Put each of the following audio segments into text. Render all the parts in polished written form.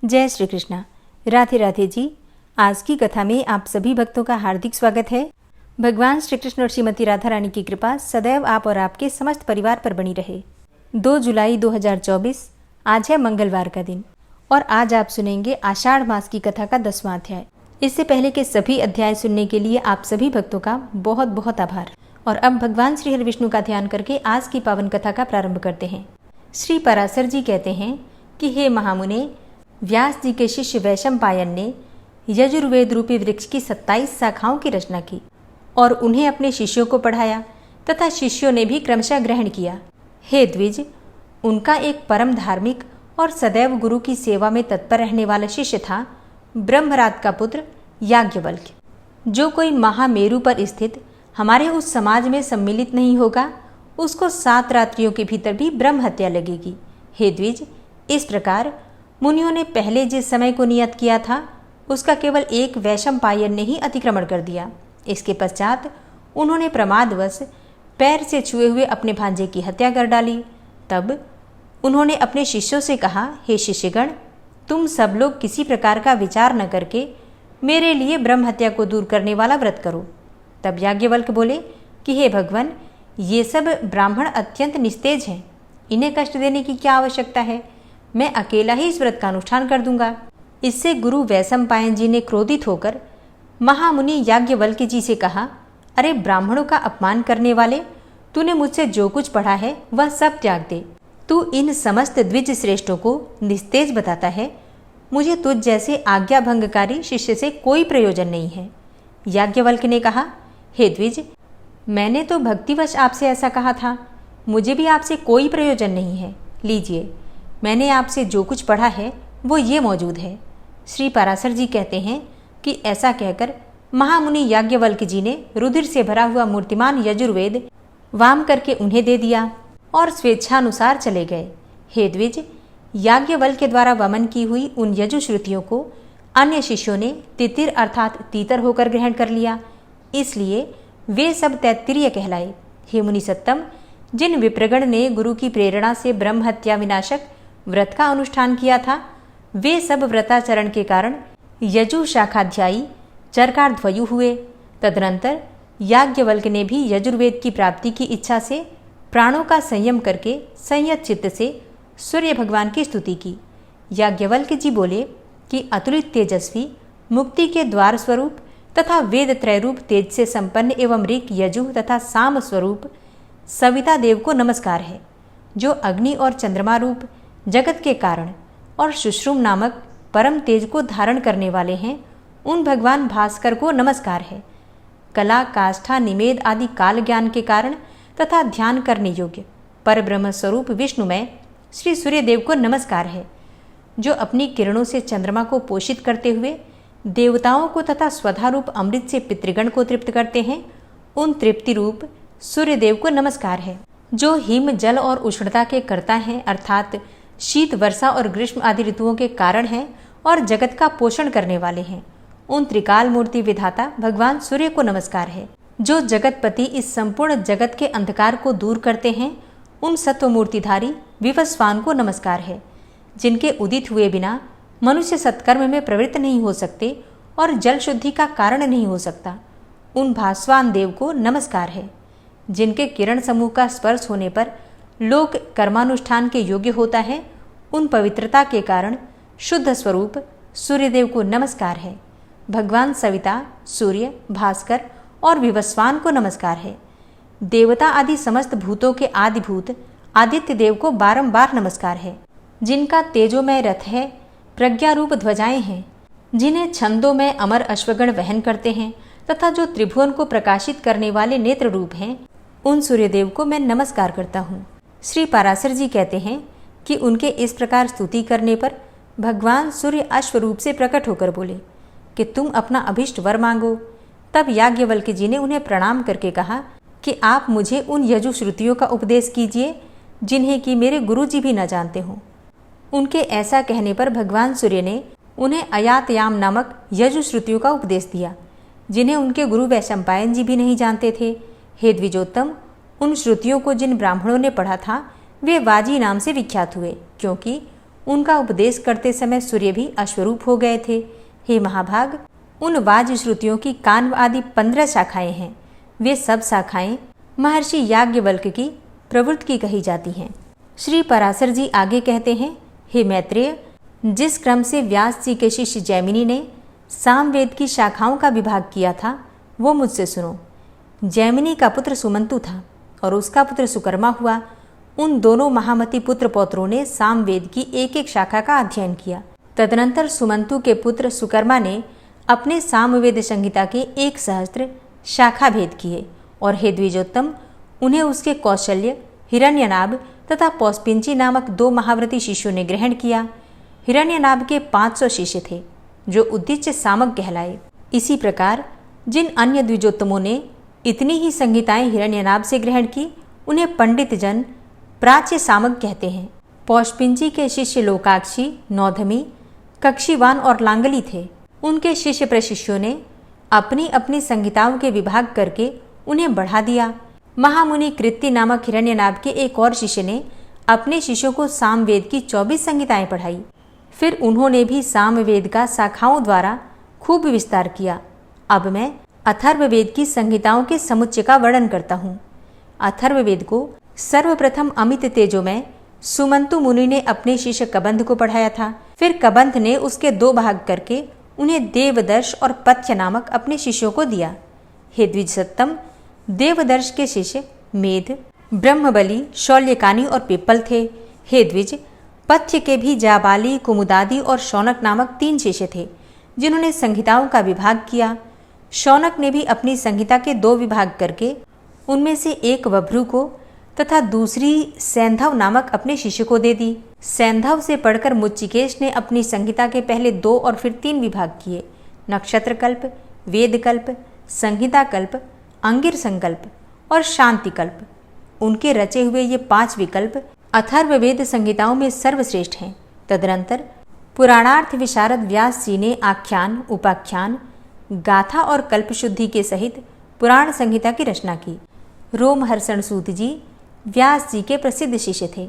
जय श्री कृष्णा। राधे राधे जी। आज की कथा में आप सभी भक्तों का हार्दिक स्वागत है। भगवान श्री कृष्ण और श्रीमती राधा रानी की कृपा सदैव आप और आपके समस्त परिवार पर बनी रहे। 2 जुलाई 2024 आज है मंगलवार का दिन और आज आप सुनेंगे आषाढ़ मास की कथा का 10वां अध्याय। इससे पहले के सभी अध्याय सुनने के लिए आप सभी भक्तों का बहुत बहुत आभार। और अब भगवान श्री हरि विष्णु का ध्यान करके आज की पावन कथा का प्रारंभ करते हैं। श्री पराशर जी कहते हैं कि हे महामुने, व्यास जी के शिष्य वैशंपायन ने यजुर्वेद रूपी वृक्ष की 27 शाखाओं की रचना की और उन्हें अपने शिष्यों को पढ़ाया तथा शिष्यों ने भी क्रमशः ग्रहण किया। हे द्विज, उनका एक परम धार्मिक और सदैव गुरु की सेवा में तत्पर रहने वाला शिष्य था ब्रह्मरात का पुत्र याज्ञवल्क्य। जो कोई महामेरु पर स्थित हमारे उस समाज में सम्मिलित नहीं होगा, उसको 7 रात्रियों के भीतर भी ब्रह्म हत्या लगेगी। हे द्विज, इस प्रकार मुनियों ने पहले जिस समय को नियत किया था उसका केवल एक वैशंपायन ने ही अतिक्रमण कर दिया। इसके पश्चात उन्होंने प्रमादवश पैर से छुए हुए अपने भांजे की हत्या कर डाली। तब उन्होंने अपने शिष्यों से कहा, हे शिष्यगण, तुम सब लोग किसी प्रकार का विचार न करके मेरे लिए ब्रह्म हत्या को दूर करने वाला व्रत करो। तब याज्ञवल्क्य बोले कि हे भगवान, ये सब ब्राह्मण अत्यंत निस्तेज हैं, इन्हें कष्ट देने की क्या आवश्यकता है। मैं अकेला ही इस व्रत का अनुष्ठान कर दूंगा। इससे गुरु वैशंपायन जी ने क्रोधित होकर महामुनि याज्ञवल्क्य जी से कहा, अरे ब्राह्मणों का अपमान करने वाले, तूने मुझसे जो कुछ पढ़ा है वह सब त्याग दे। तू इन समस्त द्विज श्रेष्ठों को निस्तेज बताता है। मुझे तुझ जैसे आज्ञाभंगकारी शिष्य से कोई प्रयोजन नहीं है। याज्ञवल्क्य ने कहा, हे द्विज, मैंने तो भक्तिवश आपसे ऐसा कहा था, मुझे भी आपसे कोई प्रयोजन नहीं है। लीजिए, मैंने आपसे जो कुछ पढ़ा है वो ये मौजूद है। श्री पराशर जी कहते हैं कि ऐसा कहकर महामुनि याज्ञवल्क्य जी ने रुधिर से भरा हुआ मूर्तिमान यजुर्वेद वाम करके उन्हें दे दिया और स्वेच्छानुसार चले गए। हे द्विज, याज्ञवल्क्य द्वारा वमन की हुई उन यजुश्रुतियों को अन्य शिष्यों ने तितिर अर्थात तीतर होकर ग्रहण कर लिया, इसलिए वे सब तैत्तिरीय कहलाए। हे मुनि सत्तम, जिन विप्रगण ने गुरु की प्रेरणा से ब्रह्म हत्या विनाशक व्रत का अनुष्ठान किया था, वे सब व्रताचरण के कारण यजु शाखाध्यायी चरकार्ध्वयु हुए। तदनंतर याज्ञवल्क्य ने भी यजुर्वेद की प्राप्ति की इच्छा से प्राणों का संयम करके संयत चित्त से सूर्य भगवान की स्तुति की। याज्ञवल्क्य जी बोले कि अतुलित तेजस्वी, मुक्ति के द्वार स्वरूप तथा वेद त्रयरूप तेज से संपन्न एवं ऋक यजु तथा साम स्वरूप सविता देव को नमस्कार है। जो अग्नि और चंद्रमा रूप जगत के कारण और शुश्रुम नामक परम तेज को धारण करने वाले हैं, उन भगवान भास्कर को नमस्कार है। कला, काष्ठा, निमेद आदि काल ज्ञान के कारण तथा ध्यान करने योग्य परब्रह्म स्वरूप विष्णुमय श्री सूर्यदेव को नमस्कार है। जो अपनी किरणों से चंद्रमा को पोषित करते हुए देवताओं को तथा स्वधा रूप अमृत से पितृगण को तृप्त करते हैं, उन तृप्ति रूप सूर्यदेव को नमस्कार है। जो हिम, जल और उष्णता के कर्ता हैं, अर्थात शीत, वर्षा और ग्रीष्म आदि ऋतुओं के कारण हैं और जगत का पोषण करने वाले हैं, उन त्रिकाल मूर्ति विधाता भगवान सूर्य को नमस्कार है। जो जगतपति इस संपूर्ण जगत के अंधकार को दूर करते हैं, उन सत्वमूर्तिधारी विवस्वान को नमस्कार है। जिनके उदित हुए बिना मनुष्य सत्कर्म में प्रवृत्त नहीं हो सकते और जल शुद्धि का कारण नहीं हो सकता, उन भास्वान देव को नमस्कार है। जिनके किरण समूह का स्पर्श होने पर लोक कर्मानुष्ठान के योग्य होता है, उन पवित्रता के कारण शुद्ध स्वरूप सूर्यदेव को नमस्कार है। भगवान सविता, सूर्य, भास्कर और विवस्वान को नमस्कार है। देवता आदि समस्त भूतों के आदिभूत आदित्य देव को बारंबार नमस्कार है। जिनका तेजोमय रथ है, प्रज्ञा रूप ध्वजाएं हैं, जिन्हें छंदों में अमर अश्वगण वहन करते हैं तथा जो त्रिभुवन को प्रकाशित करने वाले नेत्र रूप हैं, उन सूर्यदेव को मैं नमस्कार करता हूँ। श्री पराशर जी कहते हैं कि उनके इस प्रकार स्तुति करने पर भगवान सूर्य अश्वरूप से प्रकट होकर बोले कि तुम अपना अभिष्ट वर मांगो। तब याज्ञवल्क्य जी ने उन्हें प्रणाम करके कहा कि आप मुझे उन यजुश्रुतियों का उपदेश कीजिए जिन्हें कि मेरे गुरु जी भी न जानते हों। उनके ऐसा कहने पर भगवान सूर्य ने उन्हें अयातयाम नामक यजुश्रुतियों का उपदेश दिया, जिन्हें उनके गुरु वैशंपायन जी भी नहीं जानते थे। हे द्विजोत्तम, उन श्रुतियों को जिन ब्राह्मणों ने पढ़ा था वे वाजी नाम से विख्यात हुए, क्योंकि उनका उपदेश करते समय सूर्य भी अश्वरूप हो गए थे। हे महाभाग, उन वाज श्रुतियों की कान्व आदि 15 शाखाएं हैं। वे सब शाखाएं महर्षि याज्ञवल्क्य की प्रवृत्ति की कही जाती हैं। श्री पराशर जी आगे कहते हैं, हे मैत्रेय, जिस क्रम से व्यास जी के शिष्य जैमिनी ने सामवेद की शाखाओं का विभाग किया था वो मुझसे सुनो। जैमिनी का पुत्र सुमंतु था और उसका पुत्र सुकर्मा हुआ। उन दोनों महामती पुत्र पौत्रों ने सामवेद की एक एक शाखा का अध्ययन किया। तदनंतर सुमंतु के पुत्र सुकर्मा ने अपने सामवेद संहिता के 1 सहस्त्र शाखा भेद किए और हे द्विजोत्तम, उन्हें उसके कौशल्य, हिरण्यनाभ तथा पौष्पिंची नामक 2 महाव्रती शिष्यों ने ग्रहण किया। हिरण्यनाभ के 500 शिष्य थे जो उद्दिच्य सामक कहलाए। इसी प्रकार जिन अन्य द्विजोत्तमों ने इतनी ही संहिताएं हिरण्यनाभ से ग्रहण की, उन्हें पंडित जन प्राच्य सामक कहते हैं। पौष्पिंची के शिष्य लोकाक्षी, नौधमी, कक्षीवान और लांगली थे। उनके शिष्य प्रशिष्यों ने अपनी अपनी संहिताओं के विभाग करके उन्हें बढ़ा दिया। महामुनि कृत्ति नामक हिरण्यनाभ के एक और शिष्य ने अपने शिष्यों को सामवेद की 24 संहिताएं पढ़ाई। फिर उन्होंने भी सामवेद का शाखाओं द्वारा खूब विस्तार किया। अब मैं अथर्ववेद की संहिताओं के समुच्चय का वर्णन करता हूँ। अथर्ववेद को सर्वप्रथम अमित तेजोमय सुमंतु मुनि ने अपने शिष्य कबंध को पढ़ाया था। फिर कबंध ने उसके 2 भाग करके उन्हें देवदर्श और पथ्य नामक अपने शिष्यों को दिया। हे द्विजसत्तम, देवदर्श के शिष्य मेध, ब्रह्मबली, शौल्यकानी और पिप्पल थे। हे द्विज, पथ्य के भी जाबाली, कुमुदादि और शौनक नामक 3 शिष्य थे जिन्होंने संहिताओं का विभाग किया। शौनक ने भी अपनी संहिता के 2 विभाग करके उनमें से एक वभ्रु को तथा दूसरी सैंधव नामक अपने शिष्य को दे दी। सैंधव से पढ़कर मुच्चिकेश ने अपनी संहिता के पहले 2 और फिर 3 विभाग किए। नक्षत्र कल्प, वेद कल्प, संहिता कल्प, अंगिर संकल्प और शांति कल्प। उनके रचे हुए ये 5 विकल्प अथर्ववेद संहिताओं में सर्वश्रेष्ठ हैं। तदनंतर पुराणार्थ विशारद व्यास जी ने आख्यान, उपाख्यान, गाथा और कल्पशुद्धि के सहित पुराण संहिता की रचना की। रोमहर्षण सूत जी व्यास जी के प्रसिद्ध शिष्य थे।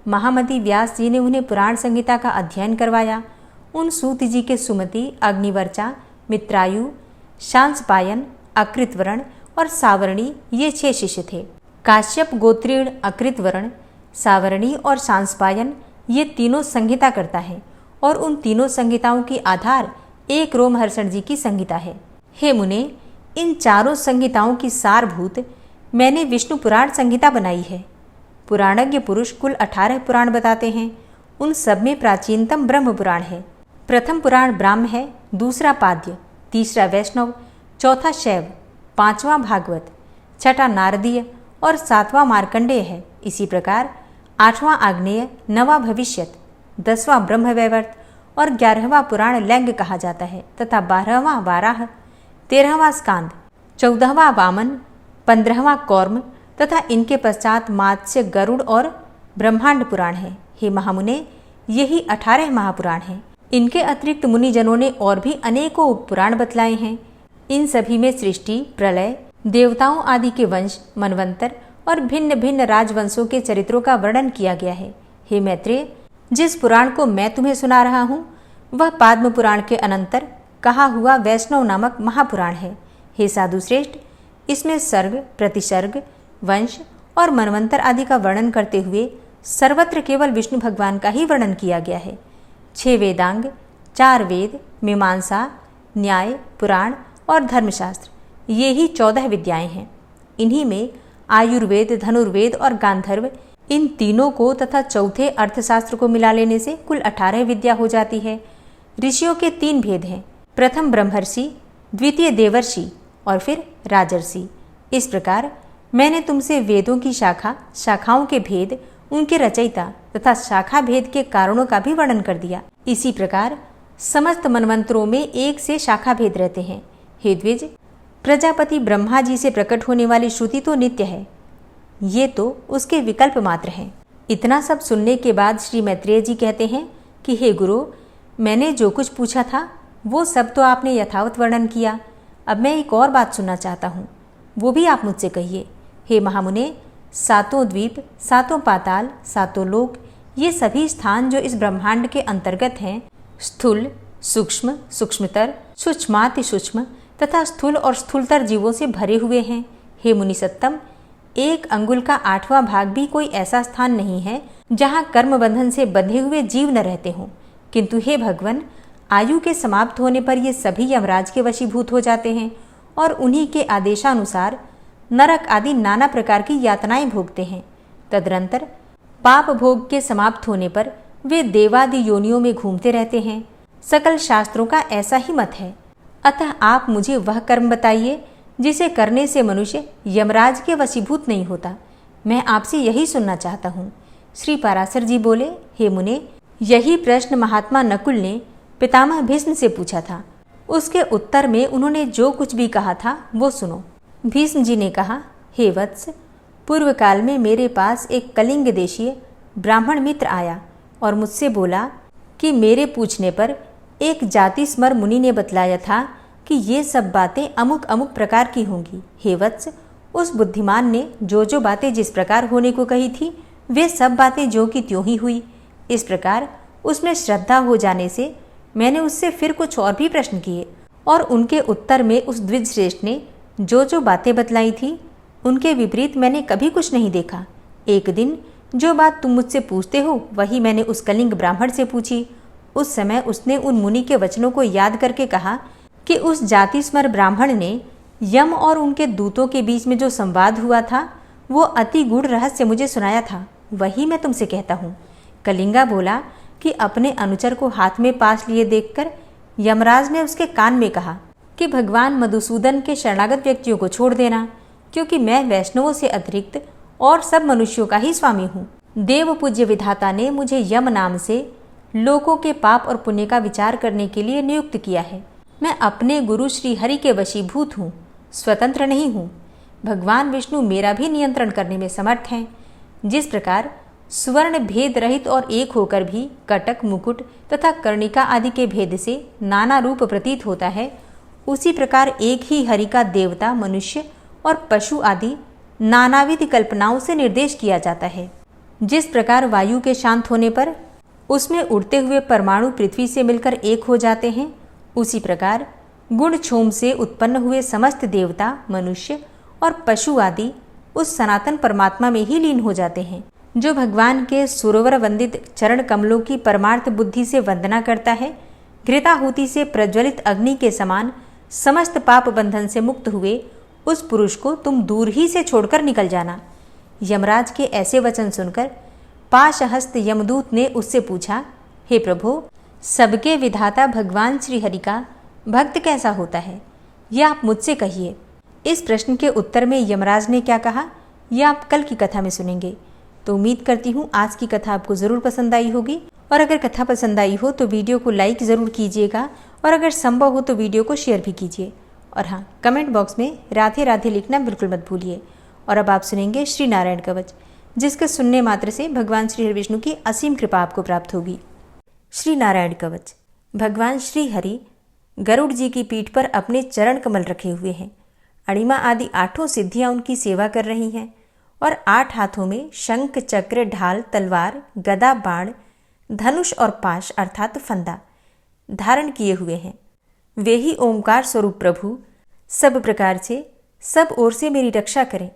महामती व्यास जी ने उन्हें पुराण संहिता का अध्ययन करवाया। उन सूत जी के सुमति, अग्निवर्चा, मित्रायु, शांसपायन, अकृतवर्ण और सावरणी ये 6 शिष्य थे। काश्यप गोत्रीण, अकृतवर्ण, सावरणी और शांसपायन ये तीनों संहिता करता है और उन तीनों संहिताओं की आधार एक रोमहर्षण जी की संहिता है। हे मुने, इन चारों संहिताओं की सारभूत मैंने विष्णु पुराण संहिता बनाई है। पुराणज्ञ पुरुष कुल 18 पुराण बताते हैं। उन सब में प्राचीनतम ब्रह्म पुराण है। प्रथम पुराण ब्राह्म है, दूसरा पाद्य, तीसरा वैष्णव, चौथा शैव, 5वां भागवत, छठा नारदीय और 7वां मार्कंडेय है। इसी प्रकार 8वां आग्नेय, 9वां भविष्यत, 10वां ब्रह्मवैवर्त और 11वां पुराण लैंग कहा जाता है तथा 12वां वाराह, 13वां स्कांद, 14वां वामन, 15वां कौर्म तथा इनके पश्चात मात्स्य, गरुड़ और ब्रह्मांड पुराण है। हे महामुने, यही 18 महापुराण हैं। इनके अतिरिक्त मुनिजनों ने और भी अनेकों उपपुराण बतलाए हैं। इन सभी में सृष्टि, प्रलय, देवताओं आदि के वंश, मनवंतर और भिन्न भिन्न राजवंशों के चरित्रों का वर्णन किया गया है। हे मैत्रेय, जिस पुराण को मैं तुम्हें सुना रहा हूँ वह पाद्म पुराण के अनंतर कहा हुआ वैष्णव नामक महापुराण है। हे साधु श्रेष्ठ, इसमें सर्ग, प्रतिसर्ग, वंश और मनवंतर आदि का वर्णन करते हुए सर्वत्र केवल विष्णु भगवान का ही वर्णन किया गया है। 6 वेदांग, 4 वेद, मीमांसा, न्याय, पुराण और धर्मशास्त्र ये ही 14 विद्याएं हैं। इन्हीं में आयुर्वेद, धनुर्वेद और गांधर्व इन तीनों को तथा चौथे अर्थशास्त्र को मिला लेने से कुल 18 विद्या हो जाती है। ऋषियों के 3 भेद हैं, प्रथम ब्रह्मर्षि, द्वितीय देवर्षि और फिर राजर्षि। इस प्रकार मैंने तुमसे वेदों की शाखाओं के भेद, उनके रचयिता तथा शाखा भेद के कारणों का भी वर्णन कर दिया। इसी प्रकार समस्त मनवंतरों में एक से शाखा भेद रहते हैं। हे द्विज, प्रजापति ब्रह्मा जी से प्रकट होने वाली श्रुति तो नित्य है, ये तो उसके विकल्प मात्र हैं। इतना सब सुनने के बाद श्री मैत्रेय जी कहते हैं कि हे गुरु, मैंने जो कुछ पूछा था वो सब तो आपने यथावत वर्णन किया। अब मैं एक और बात सुनना चाहता हूँ, वो भी आप मुझसे कहिए। हे महामुने, 7 द्वीप, 7 पाताल, 7 लोक ये सभी स्थान जो इस ब्रह्मांड के अंतर्गत हैं, स्थूल, सूक्ष्म, सूक्ष्मतर, सूक्ष्माति सूक्ष्म तथा स्थूल और स्थूलतर जीवों से भरे हुए हैं। हे मुनि सत्तम, 1 अंगुल का 8वां भाग भी कोई ऐसा स्थान नहीं है जहाँ कर्म बंधन से बंधे हुए जीव न रहते हों। किंतु हे भगवन, आयु के समाप्त होने पर ये सभी यमराज के वशीभूत हो जाते हैं और उन्हीं के आदेशानुसार नरक आदि नाना प्रकार की यातनाएं भोगते हैं। तदनंतर पाप भोग के समाप्त होने पर वे देवादि योनियों में घूमते रहते हैं। सकल शास्त्रों का ऐसा ही मत है। अतः आप मुझे वह कर्म बताइए जिसे करने से मनुष्य यमराज के वशीभूत नहीं होता। मैं आपसे यही सुनना चाहता हूँ। श्री पराशर जी बोले, हे मुने, यही प्रश्न महात्मा नकुल ने पितामह भीष्म से पूछा था। उसके उत्तर में उन्होंने जो कुछ भी कहा था वो सुनो। भीष्म जी ने कहा, हे वत्स, पूर्व काल में मेरे पास एक कलिंग देशीय ब्राह्मण मित्र आया और मुझसे बोला कि मेरे पूछने पर एक जाति स्मर मुनि ने बतलाया था कि ये सब बातें अमुक अमुक प्रकार की होंगी। हे वत्स, उस बुद्धिमान ने जो जो बातें जिस प्रकार होने को कही थी वे सब बातें जो की त्यों ही हुई। इस प्रकार उसमें श्रद्धा हो जाने से मैंने उससे फिर कुछ और भी प्रश्न किए और उनके उत्तर में उस द्विज श्रेष्ठ ने जो जो बातें बतलाई थी उनके विपरीत मैंने कभी कुछ नहीं देखा। एक दिन जो बात तुम मुझसे पूछते हो वही मैंने उस कलिंग ब्राह्मण से पूछी। उस समय उसने उन मुनि के वचनों को याद करके कहा कि उस जाति स्मर ब्राह्मण ने यम और उनके दूतों के बीच में जो संवाद हुआ था वो अति गूढ़ रहस्य मुझे सुनाया था। वही मैं तुमसे कहता हूँ। कलिंगा बोला कि अपने अनुचर को हाथ में पास लिए देखकर यमराज ने उसके कान में कहा कि भगवान मधुसूदन के शरणागत व्यक्तियों को छोड़ देना, क्योंकि मैं वैष्णवों से अतिरिक्त और सब मनुष्यों का ही स्वामी हूँ। देव पूज्य विधाता ने मुझे यम नाम से लोगों के पाप और पुण्य का विचार करने के लिए नियुक्त किया है। मैं अपने गुरु श्री हरि के वशीभूत हूँ, स्वतंत्र नहीं हूँ। भगवान विष्णु मेरा भी नियंत्रण करने में समर्थ हैं। जिस प्रकार स्वर्ण भेद रहित और एक होकर भी कटक, मुकुट तथा कर्णिका आदि के भेद से नाना रूप प्रतीत होता है, उसी प्रकार एक ही हरि का देवता, मनुष्य और पशु आदि नानाविध कल्पनाओं से निर्देश किया जाता है। जिस प्रकार वायु के शांत होने पर उसमें उड़ते हुए परमाणु पृथ्वी से मिलकर एक हो जाते हैं, उसी प्रकार गुण क्षोम से उत्पन्न हुए समस्त देवता, मनुष्य और पशु आदि उस सनातन परमात्मा में ही लीन हो जाते हैं। जो भगवान के सुरवर वंदित चरण कमलों की परमार्थ बुद्धि से वंदना करता है, घृताहुति से प्रज्वलित अग्नि के समान समस्त पाप बंधन से मुक्त हुए उस पुरुष को तुम दूर ही से छोड़कर निकल जाना। यमराज के ऐसे वचन सुनकर पाशहस्त यमदूत ने उससे पूछा, हे प्रभु, सबके विधाता भगवान श्री हरि का भक्त कैसा होता है, यह आप मुझसे कहिए। इस प्रश्न के उत्तर में यमराज ने क्या कहा यह आप कल की कथा में सुनेंगे। तो उम्मीद करती हूँ आज की कथा आपको ज़रूर पसंद आई होगी, और अगर कथा पसंद आई हो तो वीडियो को लाइक ज़रूर कीजिएगा, और अगर संभव हो तो वीडियो को शेयर भी कीजिए। और हाँ, कमेंट बॉक्स में राधे राधे लिखना बिल्कुल मत भूलिए। और अब आप सुनेंगे श्री नारायण कवच, जिसके सुनने मात्र से भगवान श्री हरि विष्णु की असीम कृपा आपको प्राप्त होगी। श्री नारायण कवच। भगवान श्री हरि गरुड़ जी की पीठ पर अपने चरण कमल रखे हुए हैं। अणिमा आदि 8 सिद्धियां उनकी सेवा कर रही हैं और 8 हाथों में शंख, चक्र, ढाल, तलवार, गदा, बाण, धनुष और पाश अर्थात फंदा धारण किए हुए हैं। वे ही ओंकार स्वरूप प्रभु सब प्रकार से सब ओर से मेरी रक्षा करें।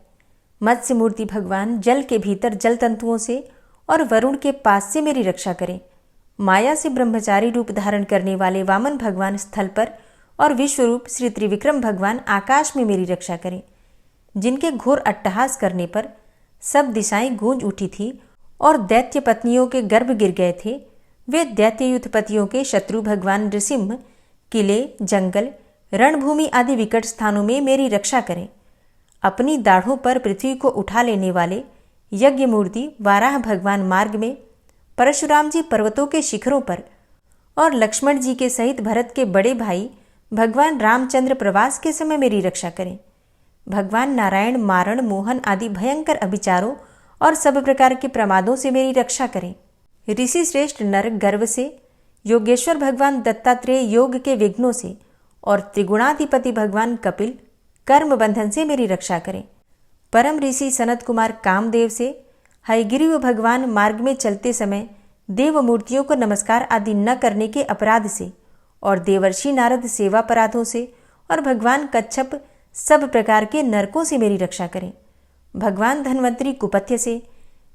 मत्स्य मूर्ति भगवान जल के भीतर जल तंतुओं से और वरुण के पास से मेरी रक्षा करें। माया से ब्रह्मचारी रूप धारण करने वाले वामन भगवान स्थल पर और विश्वरूप श्री त्रिविक्रम भगवान आकाश में मेरी रक्षा करें। जिनके घोर अट्टहास करने पर सब दिशाएं गूंज उठी थी और दैत्य पत्नियों के गर्भ गिर गए थे, वे दैत्ययुत पतियों के शत्रु भगवान नृसिंह किले, जंगल, रणभूमि आदि विकट स्थानों में मेरी रक्षा करें। अपनी दाढ़ों पर पृथ्वी को उठा लेने वाले यज्ञ मूर्ति वाराह भगवान मार्ग में, परशुराम जी पर्वतों के शिखरों पर और लक्ष्मण जी के सहित भरत के बड़े भाई भगवान रामचंद्र प्रवास के समय मेरी रक्षा करें। भगवान नारायण मारण, मोहन आदि भयंकर अभिचारों और सब प्रकार के प्रमादों से मेरी रक्षा करें। ऋषि श्रेष्ठ नर गर्व से, योगेश्वर भगवान दत्तात्रेय योग के विघ्नों से और त्रिगुणाधिपति भगवान कपिल कर्म बंधन से मेरी रक्षा करें। परम ऋषि सनत कुमार कामदेव से, हयग्रीव भगवान मार्ग में चलते समय देव मूर्तियों को नमस्कार आदि न करने के अपराध से और देवर्षि नारद सेवा अपराधों से और भगवान कच्छप सब प्रकार के नरकों से मेरी रक्षा करें। भगवान धन्वंतरी कुपथ्य से,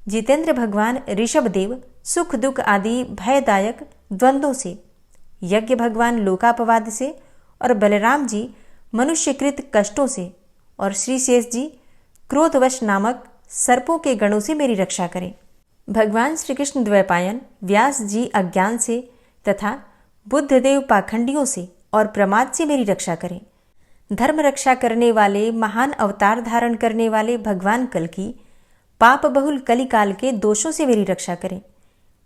जितेंद्र भगवान ऋषभदेव सुख दुख आदि भयदायक द्वंद्वों से, यज्ञ भगवान लोकापवाद से और बलराम जी मनुष्यकृत कष्टों से और श्री शेष जी क्रोधवश नामक सर्पों के गणों से मेरी रक्षा करें। भगवान श्री कृष्ण द्वैपायन व्यास जी अज्ञान से तथा बुद्धदेव पाखंडियों से और प्रमाद से मेरी रक्षा करें। धर्म रक्षा करने वाले महान अवतार धारण करने वाले भगवान कल की पाप बहुल कलिकाल के दोषों से मेरी रक्षा करें।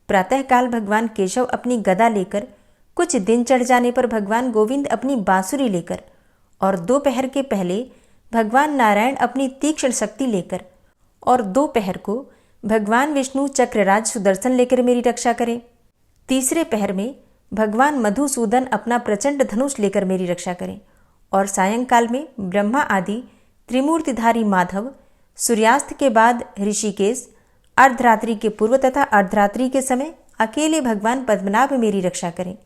प्रातःकाल भगवान केशव अपनी गदा लेकर, कुछ दिन चढ़ जाने पर भगवान गोविंद अपनी बांसुरी लेकर और दोपहर के पहले भगवान नारायण अपनी तीक्ष्ण शक्ति लेकर और दोपहर को भगवान विष्णु चक्रराज सुदर्शन लेकर मेरी रक्षा करें। तीसरे पहर में भगवान मधुसूदन अपना प्रचंड धनुष लेकर मेरी रक्षा करें और सायंकाल में ब्रह्मा आदि त्रिमूर्तिधारी माधव, सूर्यास्त के बाद ऋषिकेश, अर्धरात्रि के पूर्व तथा अर्धरात्रि के समय अकेले भगवान पद्मनाभ मेरी रक्षा करें।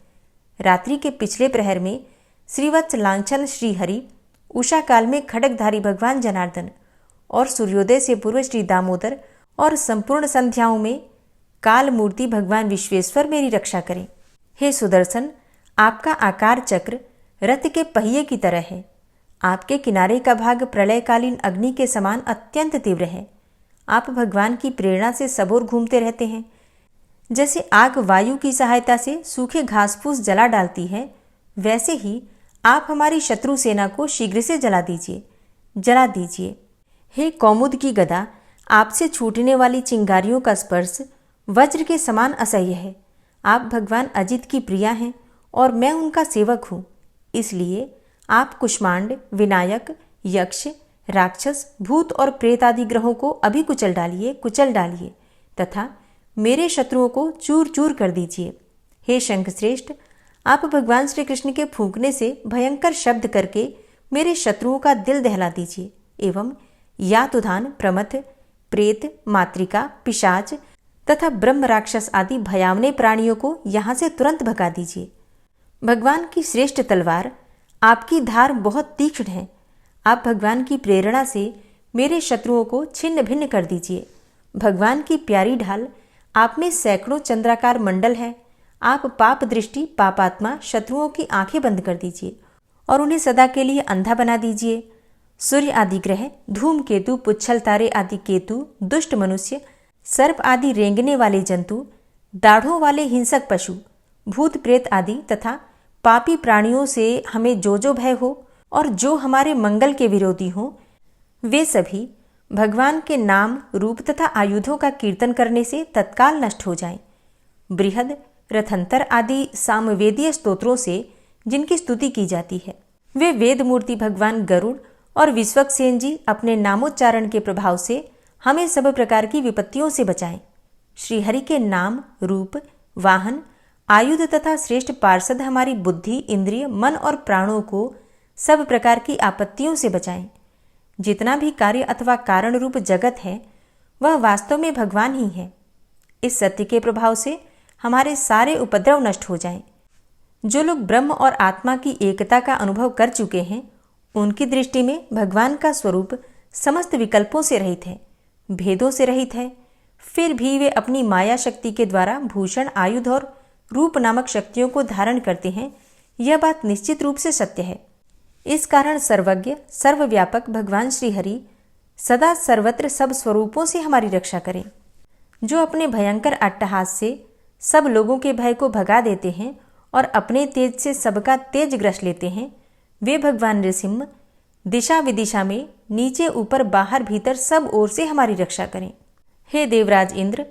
रात्रि के पिछले प्रहर में श्रीवत्स लांछन श्रीहरि, उषा काल में खड्गधारी भगवान जनार्दन और सूर्योदय से पूर्व श्री दामोदर और संपूर्ण संध्याओं में काल मूर्ति भगवान विश्वेश्वर मेरी रक्षा करें। हे सुदर्शन, आपका आकार चक्र रथ के पहिए की तरह है। आपके किनारे का भाग प्रलयकालीन अग्नि के समान अत्यंत तीव्र है। आप भगवान की प्रेरणा से सबोर घूमते रहते हैं। जैसे आग वायु की सहायता से सूखे घास फूस जला डालती है, वैसे ही आप हमारी शत्रु सेना को शीघ्र से जला दीजिए। हे कौमुद की गदा, आपसे छूटने वाली चिंगारियों का स्पर्श वज्र के समान असह्य है। आप भगवान अजित की प्रिया हैं और मैं उनका सेवक हूँ। इसलिए आप कुष्मांड, विनायक, यक्ष, राक्षस, भूत और प्रेत आदि ग्रहों को अभी कुचल डालिए तथा मेरे शत्रुओं को चूर चूर कर दीजिए। हे शंखश्रेष्ठ, आप भगवान श्री कृष्ण के फूंकने से भयंकर शब्द करके मेरे शत्रुओं का दिल दहला दीजिए एवं यातुधान, प्रमथ, प्रेत, मातृका, पिशाच तथा ब्रह्म राक्षस आदि भयावने प्राणियों को यहाँ से तुरंत भगा दीजिए। भगवान की श्रेष्ठ तलवार, आपकी धार बहुत तीक्ष्ण है। आप भगवान की प्रेरणा से मेरे शत्रुओं को छिन्न भिन्न कर दीजिए। भगवान की प्यारी ढाल, आप में सैकड़ों चंद्राकार मंडल है। आप पाप दृष्टि, पापात्मा शत्रुओं की आंखें बंद कर दीजिए और उन्हें सदा के लिए अंधा बना दीजिए। सूर्य आदि ग्रह, धूमकेतु, पुच्छल तारे आदि केतु, दुष्ट मनुष्य, सर्प आदि रेंगने वाले जंतु, दाढ़ों वाले हिंसक पशु, भूत प्रेत आदि तथा पापी प्राणियों से हमें जो भय हो और जो हमारे मंगल के विरोधी हो, वे सभी भगवान के नाम, रूप तथा आयुधों का कीर्तन करने से तत्काल नष्ट हो जाएं। बृहद, रथंतर आदि सामवेदीय स्तोत्रों से जिनकी स्तुति की जाती है, वे वेद मूर्ति भगवान गरुड़ और विश्वक्सेन जी अपने नामोच्चारण के प्रभाव से हमें सब प्रकार की विपत्तियों से बचाएं। श्रीहरि के नाम, रूप, वाहन, आयुध तथा श्रेष्ठ पार्षद हमारी बुद्धि, इंद्रिय, मन और प्राणों को सब प्रकार की आपत्तियों से बचाएं। जितना भी कार्य अथवा कारण रूप जगत है, वह वास्तव में भगवान ही है। इस सत्य के प्रभाव से हमारे सारे उपद्रव नष्ट हो जाएं। जो लोग ब्रह्म और आत्मा की एकता का अनुभव कर चुके हैं, उनकी दृष्टि में भगवान का स्वरूप समस्त विकल्पों से रहित है, भेदों से रहित है। फिर भी वे अपनी माया शक्ति के द्वारा भूषण, आयुध और रूप नामक शक्तियों को धारण करते हैं। यह बात निश्चित रूप से सत्य है। इस कारण सर्वज्ञ, सर्वव्यापक भगवान श्रीहरि सदा सर्वत्र सब स्वरूपों से हमारी रक्षा करें। जो अपने भयंकर अट्टहास से सब लोगों के भय को भगा देते हैं और अपने तेज से सबका तेज ग्रस लेते हैं, वे भगवान नृसिंह दिशा विदिशा में नीचे ऊपर बाहर भीतर सब ओर से हमारी रक्षा करें। हे देवराज इंद्र,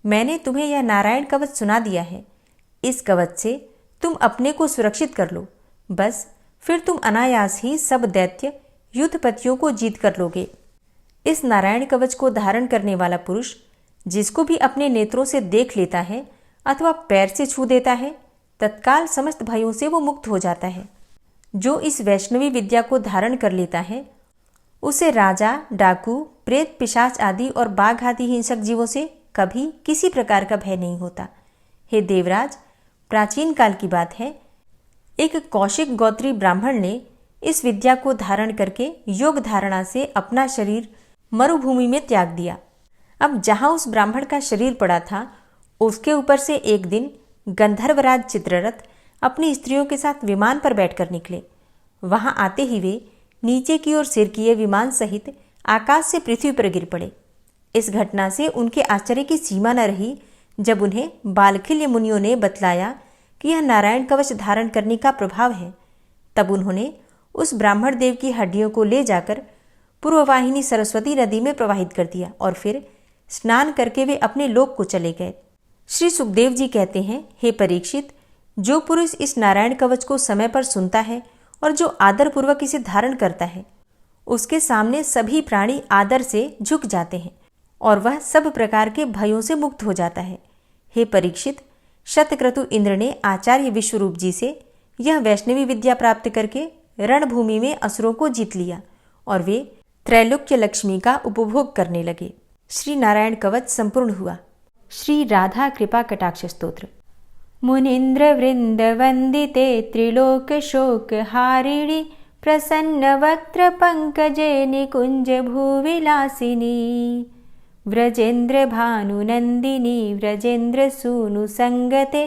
मैंने तुम्हें यह नारायण कवच सुना दिया है। इस कवच से तुम अपने को सुरक्षित कर लो, बस फिर तुम अनायास ही सब दैत्य युद्धपतियों को जीत कर लोगे। इस नारायण कवच को धारण करने वाला पुरुष जिसको भी अपने नेत्रों से देख लेता है अथवा पैर से छू देता है, तत्काल समस्त भयों से वो मुक्त हो जाता है। जो इस वैष्णवी विद्या को धारण कर लेता है, उसे राजा, डाकू, प्रेत, पिशाच आदि और बाघ आदि हिंसक जीवों से कभी किसी प्रकार का भय नहीं होता। हे देवराज, प्राचीन काल की बात है, एक कौशिक गोत्री ब्राह्मण ने इस विद्या को धारण करके योग धारणा से अपना शरीर मरुभूमि में त्याग दिया। अब जहां उस ब्राह्मण का शरीर पड़ा था, उसके ऊपर से एक दिन गंधर्वराज चित्ररथ अपनी स्त्रियों के साथ विमान पर बैठकर निकले। वहां आते ही वे नीचे की ओर सिर किए विमान सहित आकाश से पृथ्वी पर गिर पड़े। इस घटना से उनके आश्चर्य की सीमा न रही जब उन्हें बालखिल्य मुनियों ने बतलाया कि यह नारायण कवच धारण करने का प्रभाव है। तब उन्होंने उस ब्राह्मण देव की हड्डियों को ले जाकर पूर्ववाहिनी सरस्वती नदी में प्रवाहित कर दिया और फिर स्नान करके वे अपने लोक को चले गए। श्री सुखदेव जी कहते हैं, हे परीक्षित, जो पुरुष इस नारायण कवच को समय पर सुनता है और जो आदर पूर्वक इसे धारण करता है, उसके सामने सभी प्राणी आदर से झुक जाते हैं और वह सब प्रकार के भयों से मुक्त हो जाता है। हे परीक्षित, शतक्रतु इंद्र ने आचार्य विश्वरूप जी से यह वैष्णवी विद्या प्राप्त करके रणभूमि में असुरों को जीत लिया और वे त्रैलोक्य लक्ष्मी का उपभोग करने लगे। श्री नारायण कवच संपूर्ण हुआ। श्री राधा कृपा कटाक्ष स्तोत्र। मुनीन्द्र वृंद वंदिते त्रिलोक शोक हारिणी प्रसन्न वक्त्र पंकजे निकुंज भूविलासिनी व्रजेन्द्र भानुनंदिनी व्रजेन्द्र सूनु संगते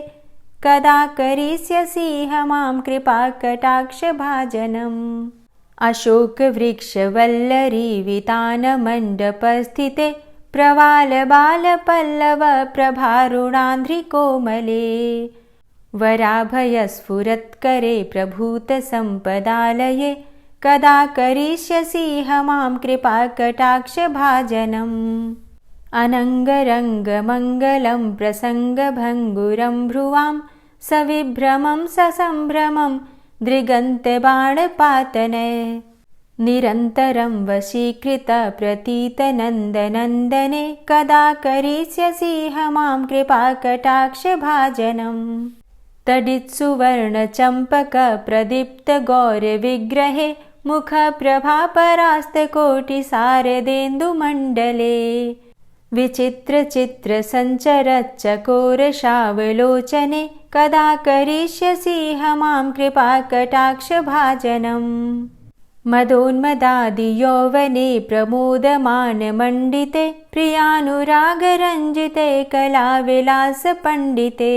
कदा करिष्यसि मां कृपा कटाक्ष भाजनम्। अशोक वृक्ष वल्लरी वितान मंडपस्थिते प्रवाल बाल पल्लव प्रभारुणांध्रि कोमले वराभय स्फुरत्करे प्रभूत संपदालये कदा करिष्यसि मां कृपा कटाक्ष भाजनम्। अनंगरंग मंगलम प्रसंग भंगुरं भ्रुवां सविभ्रमं ससंभ्रमं दृगंत बाणपातनय निरन्तरं वशीकृत प्रतीत नंदनंदने कदा करिष्यसि मां कृपा कटाक्ष भाजनम्। तडित्सुवर्ण चंपक प्रदीप्त गौर विग्रहे मुख प्रभा परास्त कोटि शारदेन्दु मंडले विचित्र चित्र संचर चकोर शावलोचने कदा करिष्यसि मां कृपा कटाक्ष भाजनम्। मदोन्मदादि यौवने प्रमोदमान मंडिते प्रियानुराग रंजिते कला विलास पंडिते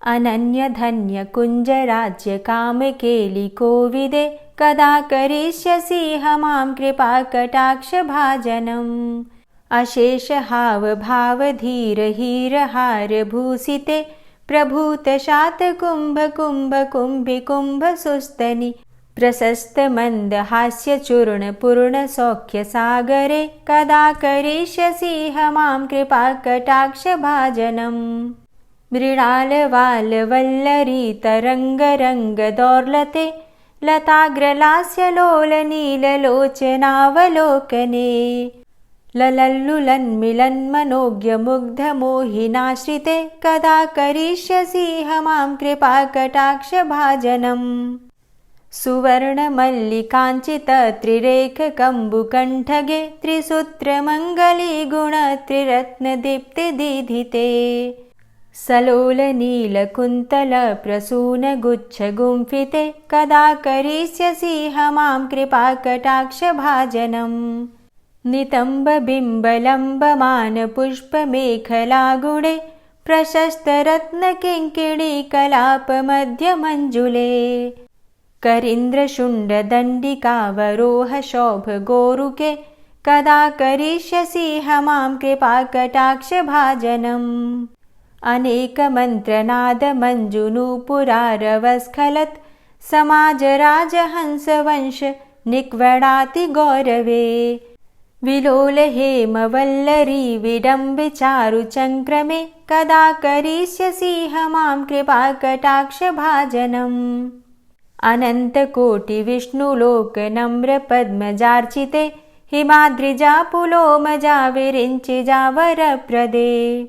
अनन्य धन्य कुंज राज्य काम केलि कोविदे कदा करिष्यसि मां कृपा कटाक्ष भाजनम्। अशेष हाव भाव धीर हीर हार भूषिते प्रभूत शात कुंभ कुंभ कुंभि कुंभ सुस्तनि प्रशस्त मंद हास्य चूर्ण पूर्ण सौख्य सागरे कदा करिष्यसि मां कृपा कटाक्ष भाजनम्। मृणाल वाल वल्लरी तरंग रंग दौर्लते लताग्रलास्य लोल नील लोचनावलोकने ललल्लुलन्मिलन्मनोज्ञ मुग्ध मोहिनाश्रिते कदा करिष्यसि मां कृपा कटाक्ष भाजनम्। सुवर्ण मल्लिकांचित त्रिरेख कंबुकंठगे त्रिसूत्र मंगली गुण त्रिरत्न दीप्ति दीधिते सलोल नील कुंतल प्रसून गुच्छ गुंफिते कदा करिष्यसि मां कृपा कटाक्ष भाजनम्। नितंब बिंब लंबमान पुष्प मेखला गुणे प्रशस्त रत्न किंकिणी कलाप मध्य मंजुले करींद्र शुंड दंडिकावरोह शोभ गोरुके कदा करिष्यसि मां कृपा कटाक्ष भाजनम्। अनेक मंत्रनाद मंजुनूपुरारवस्खलत् समाज राजहंस वंश निक्वणाति गौरवे विलोल हेम वल्लरी विडम्बि चारु चंक्रमे कदा करिष्यसि मां कृपा कटाक्ष भाजनम्। अनंत कोटि विष्णुलोक नम्र पद्मजार्चिते हिमाद्रिजा पुलोमजा विरिंचिजा वरप्रदे